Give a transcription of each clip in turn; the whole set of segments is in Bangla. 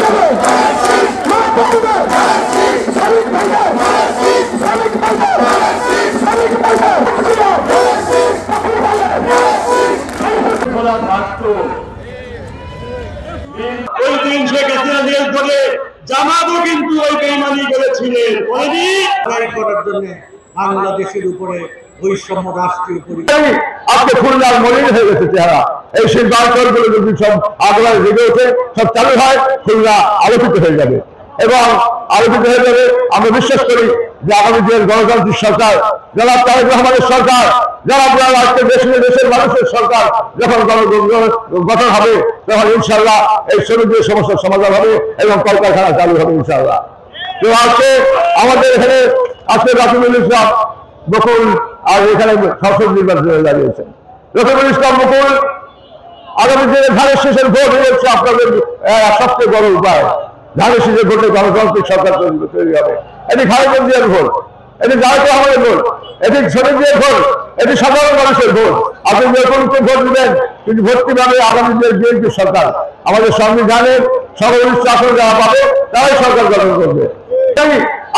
ওই দিন শেখ হাসিনা জেল থেকে জামাতও কিন্তু ওই বেঈমানি করেছিলেন করার জন্য বাংলাদেশের উপরে বৈষম্য রাষ্ট্রীয় পরিচয় আজকে খুলনার মলিন হয়ে গেছে চেহারা। এই শিল্পাঞ্চলগুলো যদি সব আগ্রহে জেগে ওঠে, সব চালু হয়, খুলনা আলোকিত হয়ে যাবে এবং আলোকিত হয়ে যাবে। আমরা বিশ্বাস করি যে আগামী দিনের গণতান্ত্রিক সরকার, জনাব তারেক রহমানের সরকার, জনাব আজকে দেশের মানুষের সরকার যখন গঠন হবে, তখন ইনশাআল্লাহ এই শ্রমিকদের সমস্যার সমাধান হবে এবং কলকারখানা চালু হবে ইনশাআল্লাহ। তো আজকে আমাদের এখানে আজকে রাকিবুল ইসলাম বকুল আর এখানে সংসদ নির্বাচনে দাঁড়িয়েছেন। রাকিবুল ইসলাম বকুল আগামী দিনে ধানের শেষের ভোট হয়ে যাচ্ছে আপনাদের সবচেয়ে বড় উপায়। ধানের শেষের ভোটে গণতান্ত্রিক সরকার তৈরি হবে। এটি খালেদা জিয়ার ভোট, এটি তারেক রহমানের ভোট, এটি শ্রমিকদের ভোট, এটি সাধারণ মানুষের ভোট। আপনি যে ভোট দিবেন, কিন্তু ভোটটি পাবে আগামী দিনের বিএনপি সরকার। আমাদের সংবিধানের সর্বোচ্চ আসন যারা পাবে তারাই সরকার গঠন করবে।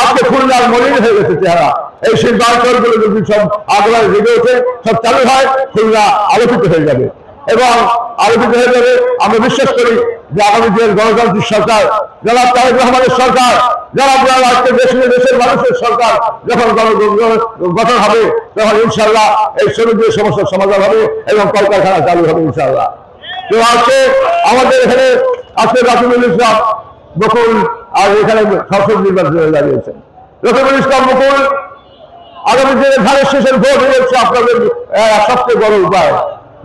আজকে খুলনার মলিন হয়ে গেছে চেহারা। এই শিল্পাঞ্চলগুলো যদি সব আগ্রহে জেগে ওঠে, সব চালু হয়, খুলনা আলোকিত হয়ে যাবে এবং আলোকিত হয়ে যাবে। আমরা বিশ্বাস করি যে আগামী দিনের গণতান্ত্রিক সরকার, জনাব তারেক রহমানের সরকার, জনাব আজকে দেশের মানুষের সরকার যখন গঠন হবে, তখন ইনশাআল্লাহ এই শ্রমিকদের সমস্যার সমাধান হবে এবং কলকারখানা চালু হবে ইনশাআল্লাহ। তো আজকে আমাদের এখানে আজকে রাকিবুল ইসলাম বকুল আর এখানে সংসদ নির্বাচনে দাঁড়িয়েছেন। রাকিবুল ইসলাম বকুল আগামী দিনে ধানের শেষের ভোট হয়ে যাচ্ছে আপনাদের সবচেয়ে বড় উপায়।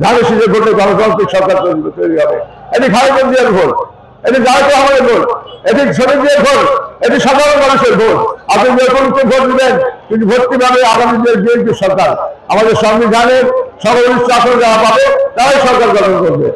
ধানের শেষের ভোটে গণতান্ত্রিক সরকার তৈরি হবে। এটি খালেদা জিয়ার ভোট, এটি তারেক রহমানের ভোট, এটি শ্রমিকদের ভোট, এটি সাধারণ মানুষের ভোট। আপনি যে ভোট দিবেন, কিন্তু ভোটটি পাবে আগামী দিনের বিএনপি সরকার। আমাদের সংবিধানের সর্বোচ্চ আসন যারা পাবে তারাই সরকার গঠন করবে।